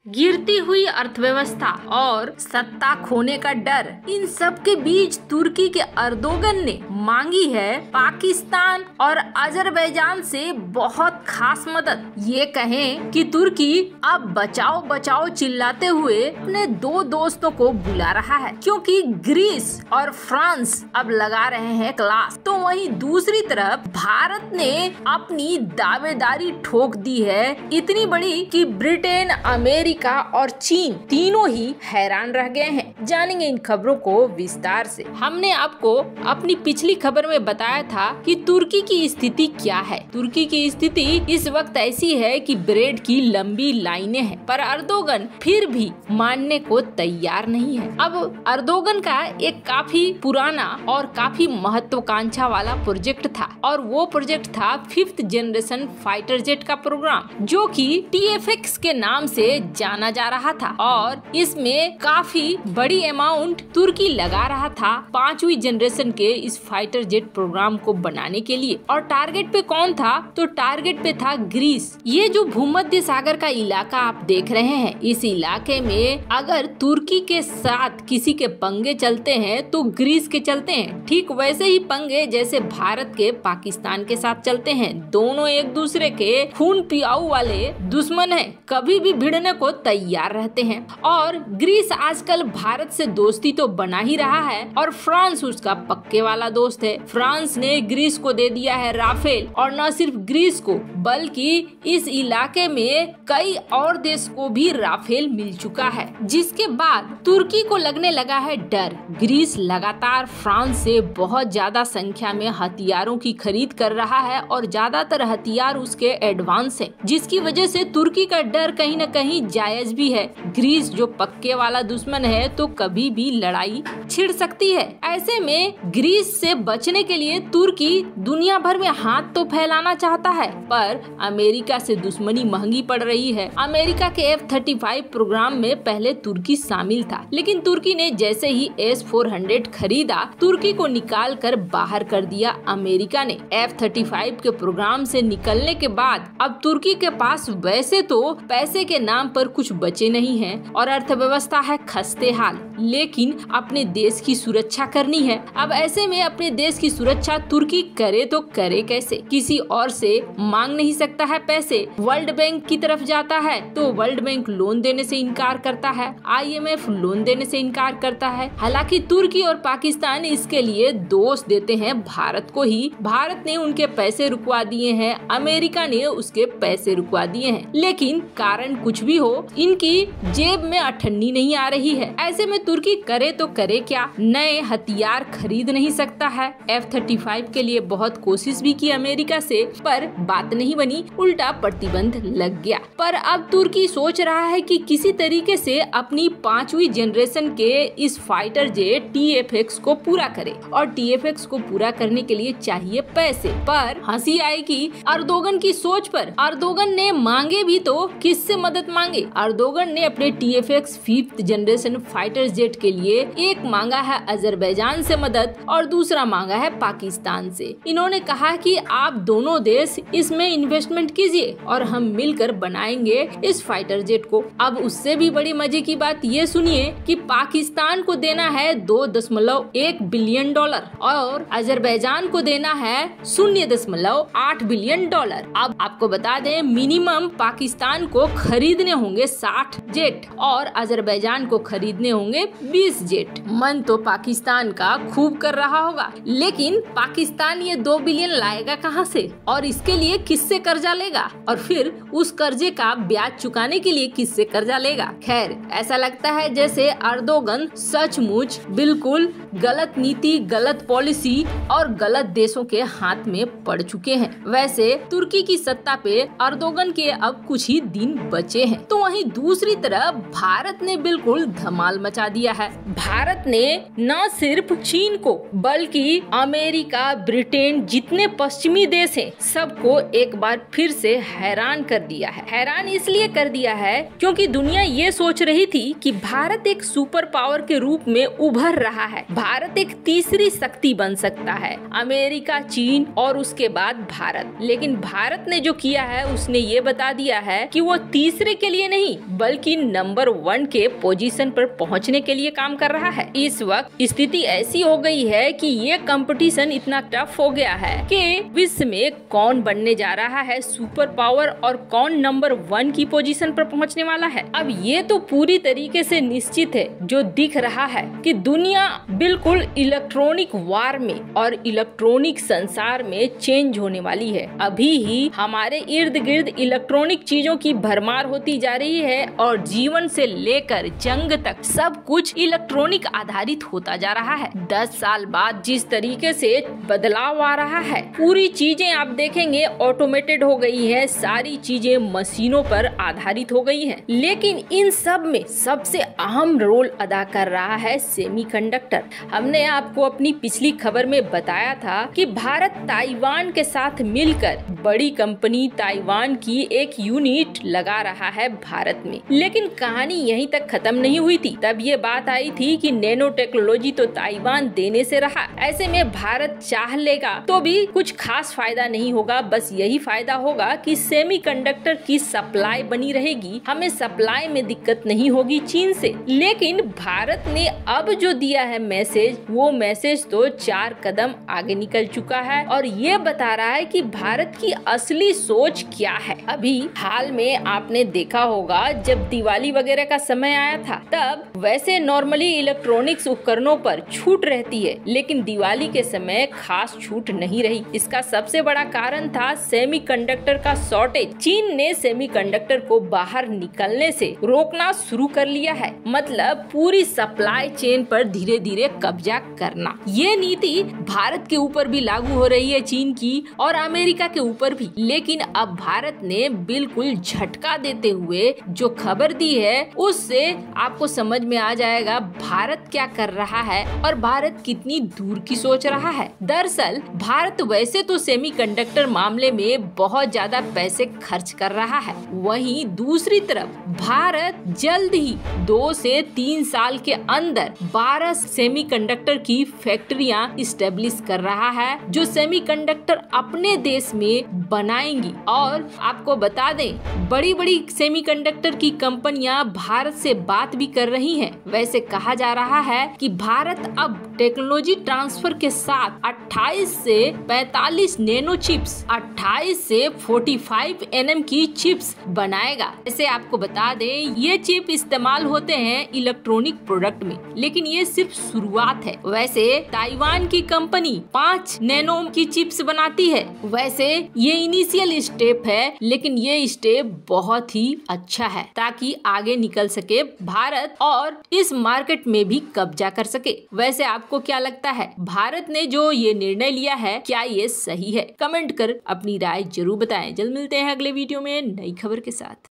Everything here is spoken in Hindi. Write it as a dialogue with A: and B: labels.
A: गिरती हुई अर्थव्यवस्था और सत्ता खोने का डर, इन सब के बीच तुर्की के अर्दोगन ने मांगी है पाकिस्तान और अजरबैजान से बहुत खास मदद। ये कहें कि तुर्की अब बचाओ बचाओ चिल्लाते हुए अपने दो दोस्तों को बुला रहा है, क्योंकि ग्रीस और फ्रांस अब लगा रहे हैं क्लास। तो वहीं दूसरी तरफ भारत ने अपनी दावेदारी ठोक दी है, इतनी बड़ी कि ब्रिटेन, अमेरिका और चीन तीनों ही हैरान रह गए हैं। जानेंगे इन खबरों को विस्तार से। हमने आपको अपनी पिछली खबर में बताया था कि तुर्की की स्थिति क्या है। तुर्की की स्थिति इस वक्त ऐसी है कि ब्रेड की लंबी लाइनें हैं, पर अर्दोगन फिर भी मानने को तैयार नहीं है। अब अर्दोगन का एक काफी पुराना और काफी महत्वाकांक्षा वाला प्रोजेक्ट था, और वो प्रोजेक्ट था 5th जनरेशन फाइटर जेट का प्रोग्राम, जो कि TFX के नाम से जाना जा रहा था। और इसमें काफी बड़ी अमाउंट तुर्की लगा रहा था 5वीं जनरेशन के इस फाइटर जेट प्रोग्राम को बनाने के लिए। और टारगेट पे कौन था? तो टारगेट पे था ग्रीस। ये जो भूमध्य सागर का इलाका आप देख रहे हैं, इस इलाके में अगर तुर्की के साथ किसी के पंगे चलते हैं तो ग्रीस के चलते हैं। ठीक वैसे ही पंगे जैसे भारत के पाकिस्तान के साथ चलते हैं। दोनों एक दूसरे के खून पियाऊ वाले दुश्मन हैं, कभी भी भिड़ने को तैयार रहते हैं। और ग्रीस आजकल भारत से दोस्ती तो बना ही रहा है, और फ्रांस उसका पक्के वाला दोस्त है। फ्रांस ने ग्रीस को दे दिया है राफेल, और न सिर्फ ग्रीस को बल्कि इस इलाके में कई और देश को भी राफेल मिल चुका है। जिसके बाद तुर्की को लगने लगा है डर। ग्रीस लगातार फ्रांस से बहुत ज्यादा संख्या में हथियारों की खरीद कर रहा है, और ज्यादातर हथियार उसके एडवांस है, जिसकी वजह से तुर्की का डर कहीं न कहीं जायज भी है। ग्रीस जो पक्के वाला दुश्मन है, तो कभी भी लड़ाई छिड़ सकती है। ऐसे में ग्रीस से बचने के लिए तुर्की दुनिया भर में हाथ तो फैलाना चाहता है, पर अमेरिका से दुश्मनी महंगी पड़ रही है। अमेरिका के F-35 प्रोग्राम में पहले तुर्की शामिल था, लेकिन तुर्की ने जैसे ही S-400 खरीदा, तुर्की को निकाल कर बाहर कर दिया अमेरिका ने। F-35 के प्रोग्राम से निकलने के बाद अब तुर्की के पास वैसे तो पैसे के नाम पर कुछ बचे नहीं है, और अर्थव्यवस्था है खस्ते हाल, लेकिन अपने देश की सुरक्षा करनी है। अब ऐसे में अपने देश की सुरक्षा तुर्की करे तो करे कैसे? किसी और से मांग नहीं सकता है पैसे। वर्ल्ड बैंक की तरफ जाता है तो वर्ल्ड बैंक लोन देने से इनकार करता है, IMF लोन देने से इनकार करता है। हालांकि तुर्की और पाकिस्तान इसके लिए दोष देते हैं भारत को ही। भारत ने उनके पैसे रुकवा दिए हैं, अमेरिका ने उसके पैसे रुकवा दिए हैं, लेकिन कारण कुछ भी हो, इनकी जेब में अठन्नी नहीं आ रही है। ऐसे में तुर्की करे तो करे क्या? नए हथियार खरीद नहीं सकता है। F-35 के लिए बहुत कोशिश भी की अमेरिका से, पर बात नहीं बनी, उल्टा प्रतिबंध लग गया। पर अब तुर्की सोच रहा है कि किसी तरीके से अपनी 5वीं जनरेशन के इस फाइटर जेट TFX को पूरा करे, और TFX को पूरा करने के लिए चाहिए पैसे। पर हंसी आएगी अर्दोगन की सोच पर। अर्दोगन ने मांगे भी तो किससे मदद मांगे? अर्दोगन ने अपने TFX 5th generation fighter jet के लिए एक मांगा है अजरबैजान से मदद, और दूसरा मांगा है पाकिस्तान से। इन्होंने कहा कि आप दोनों देश इसमें इन्वेस्टमेंट कीजिए और हम मिलकर बनाएंगे इस फाइटर जेट को। अब उससे भी बड़ी मजे की बात ये सुनिए कि पाकिस्तान को देना है $2.1 बिलियन और अजरबैजान को देना है $0.8 बिलियन। अब आपको बता दें, मिनिमम पाकिस्तान को खरीदने होंगे 60 जेट और अजरबैजान को खरीदने होंगे 20 जेट। मन तो पाकिस्तान का खूब कर रहा होगा, लेकिन पाकिस्तान ये 2 बिलियन लाएगा कहां से? और इसके लिए किससे कर्जा लेगा? और फिर उस कर्जे का ब्याज चुकाने के लिए किससे कर्जा लेगा? खैर, ऐसा लगता है जैसे अर्दोगन सचमुच बिल्कुल गलत नीति, गलत पॉलिसी और गलत देशों के हाथ में पड़ चुके हैं। वैसे तुर्की की सत्ता पे अर्दोगन के अब कुछ ही दिन बचे हैं। तो वहीं दूसरी तरफ भारत ने बिल्कुल धमाल मचा दिया है। भारत ने न सिर्फ चीन को बल्कि अमेरिका, ब्रिटेन, जितने पश्चिमी देश हैं, सबको एक बार फिर से हैरान कर दिया है। हैरान इसलिए कर दिया है क्योंकि दुनिया ये सोच रही थी कि भारत एक सुपर पावर के रूप में उभर रहा है। भारत एक तीसरी शक्ति बन सकता है, अमेरिका, चीन और उसके बाद भारत। लेकिन भारत ने जो किया है उसने ये बता दिया है कि वो तीसरे के लिए नहीं बल्कि की नंबर 1 के पोजीशन पर पहुंचने के लिए काम कर रहा है। इस वक्त स्थिति ऐसी हो गई है कि ये कंपटीशन इतना टफ हो गया है कि विश्व में कौन बनने जा रहा है सुपर पावर और कौन नंबर 1 की पोजीशन पर पहुंचने वाला है। अब ये तो पूरी तरीके से निश्चित है, जो दिख रहा है कि दुनिया बिल्कुल इलेक्ट्रॉनिक वार में और इलेक्ट्रॉनिक संसार में चेंज होने वाली है। अभी ही हमारे इर्द गिर्द इलेक्ट्रॉनिक चीजों की भरमार होती जा रही है और जीवन से लेकर जंग तक सब कुछ इलेक्ट्रॉनिक आधारित होता जा रहा है। 10 साल बाद जिस तरीके से बदलाव आ रहा है, पूरी चीजें आप देखेंगे ऑटोमेटेड हो गई है, सारी चीजें मशीनों पर आधारित हो गई हैं। लेकिन इन सब में सबसे अहम रोल अदा कर रहा है सेमीकंडक्टर। हमने आपको अपनी पिछली खबर में बताया था कि भारत ताइवान के साथ मिलकर बड़ी कंपनी ताइवान की एक यूनिट लगा रहा है भारत में। लेकिन कहानी यहीं तक खत्म नहीं हुई थी। तब ये बात आई थी कि नैनो टेक्नोलॉजी तो ताइवान देने से रहा, ऐसे में भारत चाह लेगा तो भी कुछ खास फायदा नहीं होगा। बस यही फायदा होगा कि सेमीकंडक्टर की सप्लाई बनी रहेगी, हमें सप्लाई में दिक्कत नहीं होगी चीन से। लेकिन भारत ने अब जो दिया है मैसेज, वो मैसेज तो 4 कदम आगे निकल चुका है और ये बता रहा है कि भारत की असली सोच क्या है। अभी हाल में आपने देखा होगा जब दिवाली वगैरह का समय आया था, तब वैसे नॉर्मली इलेक्ट्रॉनिक्स उपकरणों पर छूट रहती है, लेकिन दिवाली के समय खास छूट नहीं रही। इसका सबसे बड़ा कारण था सेमीकंडक्टर का शॉर्टेज। चीन ने सेमीकंडक्टर को बाहर निकलने से रोकना शुरू कर लिया है, मतलब पूरी सप्लाई चेन पर धीरे धीरे कब्जा करना। ये नीति भारत के ऊपर भी लागू हो रही है, चीन की और अमेरिका के ऊपर भी। लेकिन अब भारत ने बिल्कुल झटका देते हुए जो खबर दी है, उससे आपको समझ में आ जाएगा भारत क्या कर रहा है और भारत कितनी दूर की सोच रहा है। दरअसल भारत वैसे तो सेमीकंडक्टर मामले में बहुत ज्यादा पैसे खर्च कर रहा है, वहीं दूसरी तरफ भारत जल्द ही 2 से 3 साल के अंदर 12 सेमीकंडक्टर की फैक्ट्रियां इस्टेब्लिश कर रहा है, जो सेमीकंडक्टर अपने देश में बनाएंगी। और आपको बता दें, बड़ी बड़ी सेमीकंडक्टर की कंपनियां भारत से बात भी कर रही हैं। वैसे कहा जा रहा है कि भारत अब टेक्नोलॉजी ट्रांसफर के साथ 28 से 45 नैनो चिप्स, 28 से 45 nm की चिप्स बनाएगा। जैसे आपको बता दें, ये चिप इस्तेमाल होते हैं इलेक्ट्रॉनिक प्रोडक्ट में, लेकिन ये सिर्फ शुरुआत है। वैसे ताइवान की कंपनी 5 नैनो की चिप्स बनाती है। वैसे ये इनिशियल स्टेप है, लेकिन ये स्टेप बहुत ही अच्छा है ताकि आगे निकल सके भारत और इस मार्केट में भी कब्जा कर सके। वैसे आपको क्या लगता है, भारत ने जो ये निर्णय लिया है, क्या ये सही है? कमेंट कर अपनी राय जरूर बताएं। जल्द मिलते हैं अगले वीडियो में नई खबर के साथ।